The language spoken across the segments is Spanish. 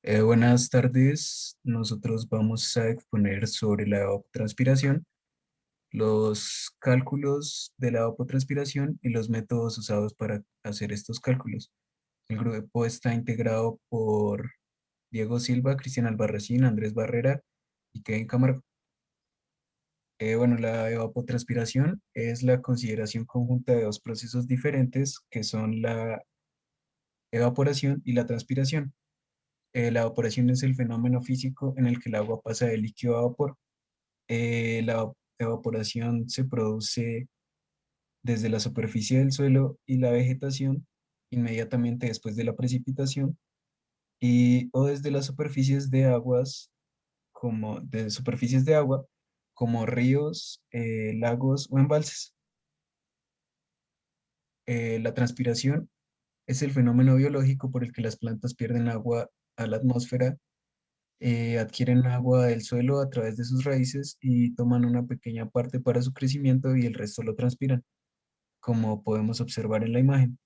Buenas tardes, nosotros vamos a exponer sobre la evapotranspiración, los cálculos de la evapotranspiración y los métodos usados para hacer estos cálculos. El grupo está integrado por Diego Silva, Cristian Albarracín, Andrés Barrera y Kevin Camargo. Bueno, la evapotranspiración es la consideración conjunta de dos procesos diferentes que son la evaporación y la transpiración. La evaporación es el fenómeno físico en el que el agua pasa de líquido a vapor. La evaporación se produce desde la superficie del suelo y la vegetación inmediatamente después de la precipitación o desde las superficies de superficies de agua como ríos, lagos o embalses. La transpiración es el fenómeno biológico por el que las plantas pierden agua a la atmósfera, adquieren agua del suelo a través de sus raíces y toman una pequeña parte para su crecimiento y el resto lo transpiran, como podemos observar en la imagen.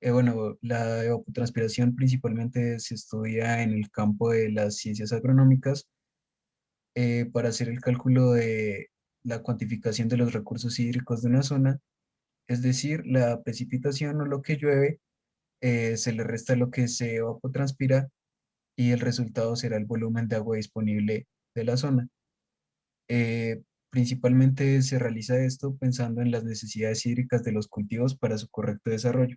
Bueno, la evapotranspiración principalmente se estudia en el campo de las ciencias agronómicas para hacer el cálculo de la cuantificación de los recursos hídricos de una zona, es decir, la precipitación o lo que llueve se le resta lo que se evapotranspira y el resultado será el volumen de agua disponible de la zona. Principalmente se realiza esto pensando en las necesidades hídricas de los cultivos para su correcto desarrollo.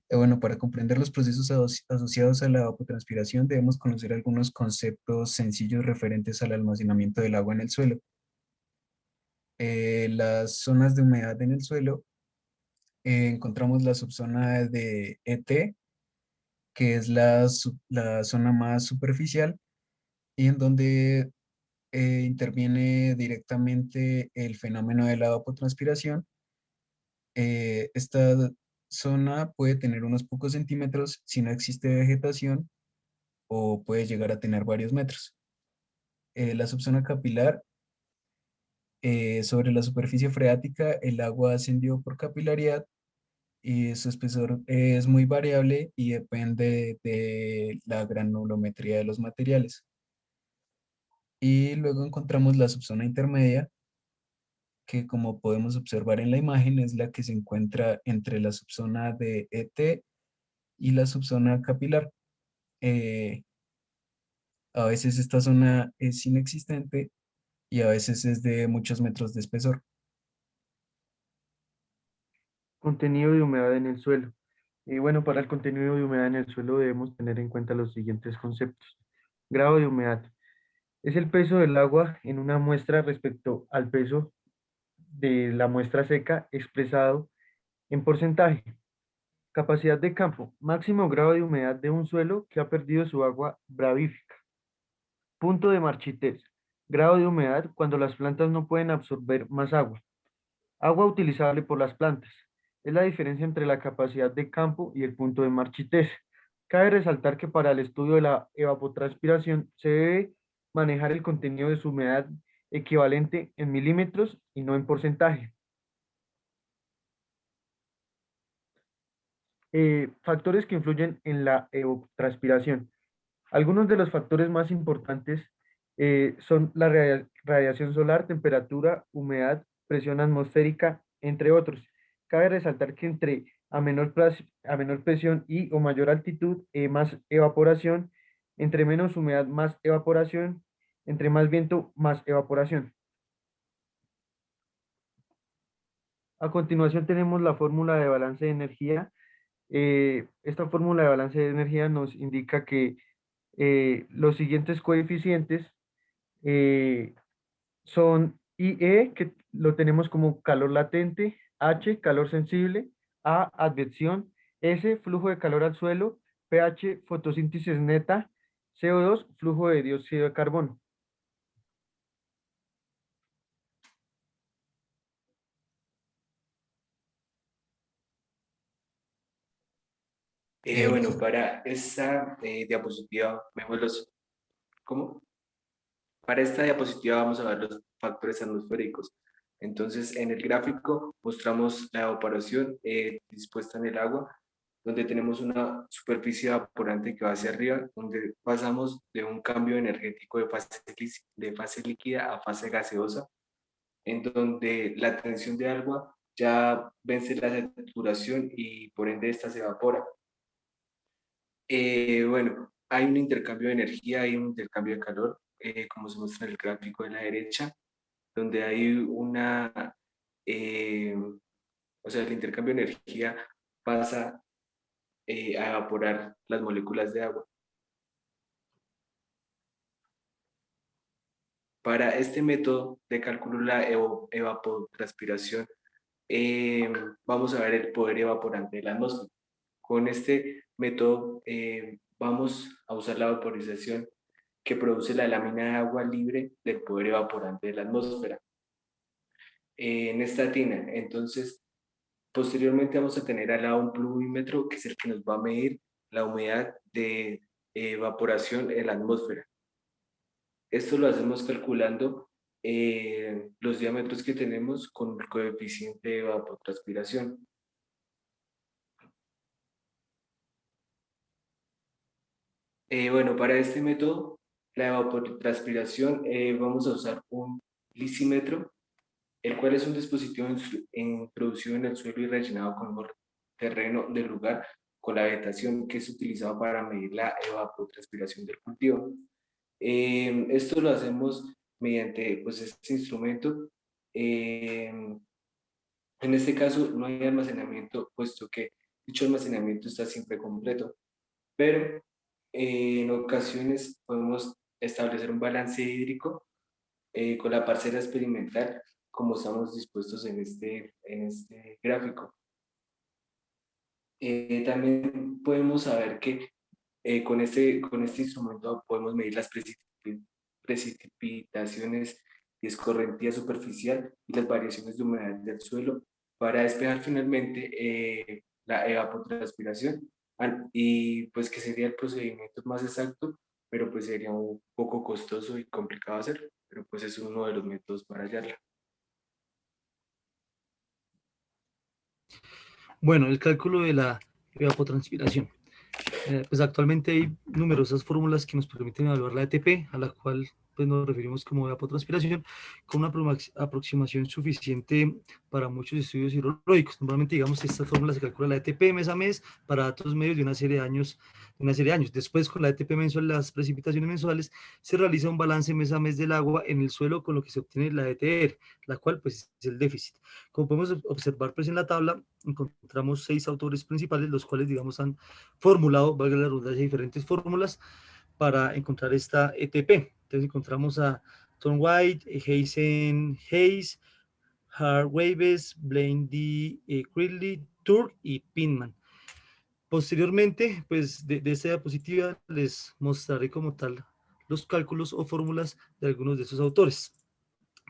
Bueno, para comprender los procesos asociados a la evapotranspiración debemos conocer algunos conceptos sencillos referentes al almacenamiento del agua en el suelo. Las zonas de humedad en el suelo, encontramos la subzona de ET, que es la zona más superficial y en donde interviene directamente el fenómeno de la evapotranspiración. Esta zona puede tener unos pocos centímetros si no existe vegetación o puede llegar a tener varios metros. La subzona capilar, sobre la superficie freática, el agua ascendió por capilaridad y su espesor es muy variable y depende de la granulometría de los materiales. Y luego encontramos la subzona intermedia, que como podemos observar en la imagen es la que se encuentra entre la subzona de ET y la subzona capilar. Eh, a veces esta zona es inexistente y a veces es de muchos metros de espesor. Contenido de humedad en el suelo. Bueno, para el contenido de humedad en el suelo debemos tener en cuenta los siguientes conceptos. Grado de humedad. Es el peso del agua en una muestra respecto al peso de la muestra seca expresado en porcentaje. Capacidad de campo. Máximo grado de humedad de un suelo que ha perdido su agua bravífica. Punto de marchitez. Grado de humedad cuando las plantas no pueden absorber más agua. Agua utilizable por las plantas. Es la diferencia entre la capacidad de campo y el punto de marchitez. Cabe resaltar que para el estudio de la evapotranspiración se debe manejar el contenido de su humedad equivalente en milímetros y no en porcentaje. Factores que influyen en la evapotranspiración. Algunos de los factores más importantes son la radiación solar, temperatura, humedad, presión atmosférica, entre otros. Cabe resaltar que entre a menor presión y o mayor altitud, más evaporación, entre menos humedad, más evaporación, entre más viento, más evaporación. A continuación tenemos la fórmula de balance de energía. Esta fórmula de balance de energía nos indica que los siguientes coeficientes eh, son IE, que lo tenemos como calor latente, H, calor sensible, A, advección, S, flujo de calor al suelo, pH, fotosíntesis neta, CO2, flujo de dióxido de carbono. Bueno, para esta diapositiva vemos ¿cómo? Para esta diapositiva vamos a ver los factores atmosféricos. Entonces, en el gráfico mostramos la evaporación dispuesta en el agua, donde tenemos una superficie evaporante que va hacia arriba, donde pasamos de un cambio energético de fase líquida a fase gaseosa, en donde la tensión de agua ya vence la saturación y por ende esta se evapora. Bueno, hay un intercambio de energía, hay un intercambio de calor, como se muestra en el gráfico de la derecha, donde hay o sea, el intercambio de energía pasa a evaporar las moléculas de agua. Para este método de cálculo de la evapotranspiración, vamos a ver el poder evaporante de la atmósfera. Con este método vamos a usar la vaporización que produce la lámina de agua libre del poder evaporante de la atmósfera. En esta tina, entonces, posteriormente vamos a tener al lado un pluvímetro, que es el que nos va a medir la humedad de evaporación en la atmósfera. Esto lo hacemos calculando los diámetros que tenemos con el coeficiente de evapotranspiración. Bueno, para este método, la evapotranspiración, vamos a usar un lisímetro, el cual es un dispositivo introducido en el suelo y rellenado con terreno del lugar con la vegetación que es utilizado para medir la evapotranspiración del cultivo. Esto lo hacemos mediante pues, este instrumento. En este caso no hay almacenamiento, puesto que dicho almacenamiento está siempre completo, pero en ocasiones podemos establecer un balance hídrico con la parcela experimental, como estamos dispuestos en este gráfico. También podemos saber que con este instrumento podemos medir las precipitaciones y escorrentía superficial y las variaciones de humedad del suelo para despejar finalmente la evapotranspiración y pues que sería el procedimiento más exacto, pero pues sería un poco costoso y complicado hacer, pero pues es uno de los métodos para hallarla. Bueno, el cálculo de la evapotranspiración. Pues actualmente hay numerosas fórmulas que nos permiten evaluar la ETP, a la cual pues, nos referimos como evapotranspiración, con una aproximación suficiente para muchos estudios hidrológicos. Normalmente, digamos que esta fórmula se calcula la ETP mes a mes para datos medios de una serie de años. Después, con la ETP mensual, las precipitaciones mensuales, se realiza un balance mes a mes del agua en el suelo, con lo que se obtiene la ETR, la cual pues, es el déficit. Como podemos observar pues, en la tabla, encontramos 6 autores principales, los cuales, digamos, han formulado, valga la redundancia, diferentes fórmulas para encontrar esta ETP. Entonces encontramos a Tom White, Hazen Hayes, Hargreaves, Blaine D. Cridley, Turk y Pinman. Posteriormente, pues de esta diapositiva les mostraré como tal los cálculos o fórmulas de algunos de esos autores.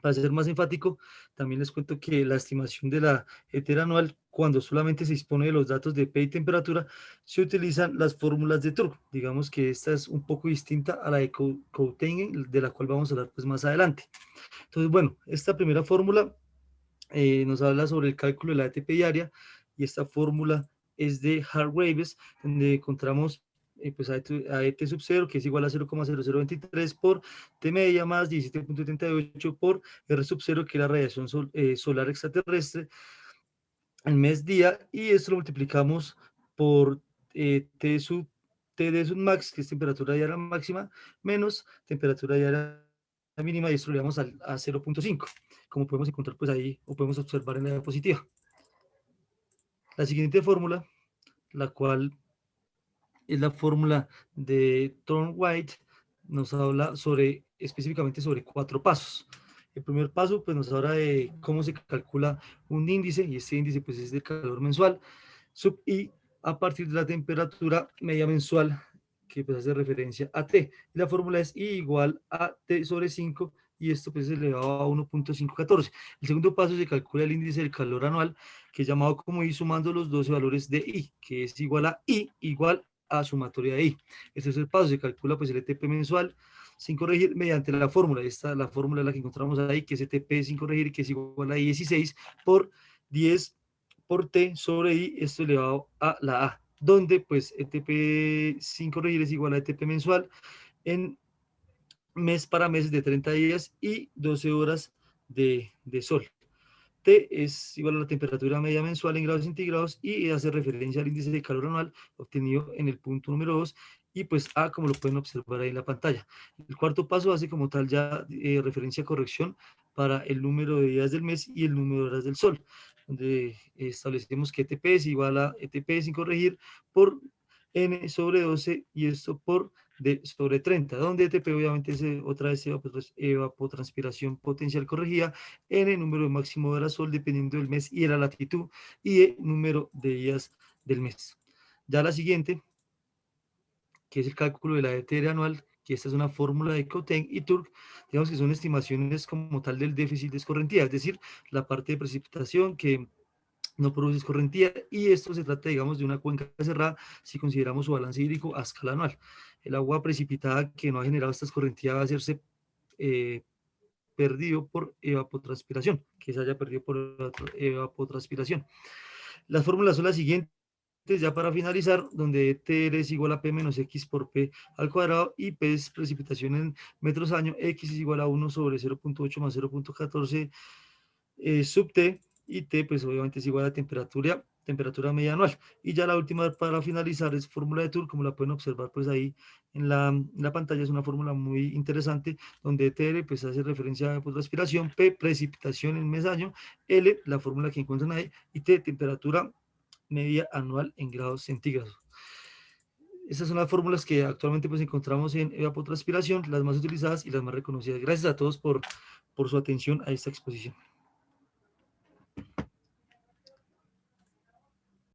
Para ser más enfático, también les cuento que la estimación de la ETR anual, cuando solamente se dispone de los datos de P y temperatura, se utilizan las fórmulas de Turk. Digamos que esta es un poco distinta a la de Coutainen, de la cual vamos a hablar pues, más adelante. Entonces, bueno, esta primera fórmula nos habla sobre el cálculo de la ATP diaria, y esta fórmula es de Hargreaves, donde encontramos pues AET sub 0, que es igual a 0,0023 por T media más 17,78 por R sub 0, que es la radiación solar extraterrestre al mes día, y esto lo multiplicamos por TD sub max, que es temperatura diaria máxima, menos temperatura diaria mínima, y esto lo llevamos a 0,5, como podemos encontrar pues ahí, o podemos observar en la diapositiva. La siguiente fórmula, la cual es la fórmula de Thorne White, nos habla específicamente sobre 4 pasos. El primer paso pues nos habla de cómo se calcula un índice, y este índice pues es de calor mensual, sub I, a partir de la temperatura media mensual, que pues hace referencia a T. Y la fórmula es I igual a T sobre 5, y esto pues es elevado a 1.514. El segundo paso se calcula el índice del calor anual, que es llamado como I, sumando los 12 valores de I, que es igual a I igual a sumatoria de I. Este es el paso, se calcula pues el ETP mensual, sin corregir mediante la fórmula. Esta la fórmula es la que encontramos ahí, que es ETP sin corregir, que es igual a 16 por 10 por T sobre I, esto elevado a la A, donde pues ETP sin corregir es igual a ETP mensual en mes para mes de 30 días y 12 horas de sol. T es igual a la temperatura media mensual en grados centígrados y hace referencia al índice de calor anual obtenido en el punto número 2 y pues A, como lo pueden observar ahí en la pantalla. El cuarto paso hace como tal ya referencia a corrección para el número de días del mes y el número de horas del sol, donde establecemos que ETP es igual a ETP sin corregir por N sobre 12 y esto por D sobre 30, donde ETP obviamente es otra vez evapotranspiración potencial corregida, N número máximo de horas sol dependiendo del mes y de la latitud, y E número de días del mes. Ya la siguiente, que es el cálculo de la ETR anual, que esta es una fórmula de Cotten y Turk, digamos que son estimaciones como tal del déficit de escorrentía, es decir, la parte de precipitación que no produce escorrentía, y esto se trata, digamos, de una cuenca cerrada si consideramos su balance hídrico a escala anual. El agua precipitada que no ha generado esta escorrentía va a hacerse perdido por evapotranspiración, que se haya perdido por evapotranspiración. Las fórmulas son las siguientes, ya para finalizar, donde TR es igual a P menos X por P al cuadrado y P es precipitación en metros año, X es igual a 1 sobre 0.8 más 0.14 sub T, y T pues obviamente es igual a temperatura media anual. Y ya la última para finalizar es fórmula de Tour, como la pueden observar pues ahí en la pantalla, es una fórmula muy interesante donde TR pues hace referencia a pues, respiración, P precipitación en mes año, L la fórmula que encuentran ahí y T temperatura media anual en grados centígrados. Estas son las fórmulas que actualmente pues encontramos en evapotranspiración, las más utilizadas y las más reconocidas. Gracias a todos por su atención a esta exposición.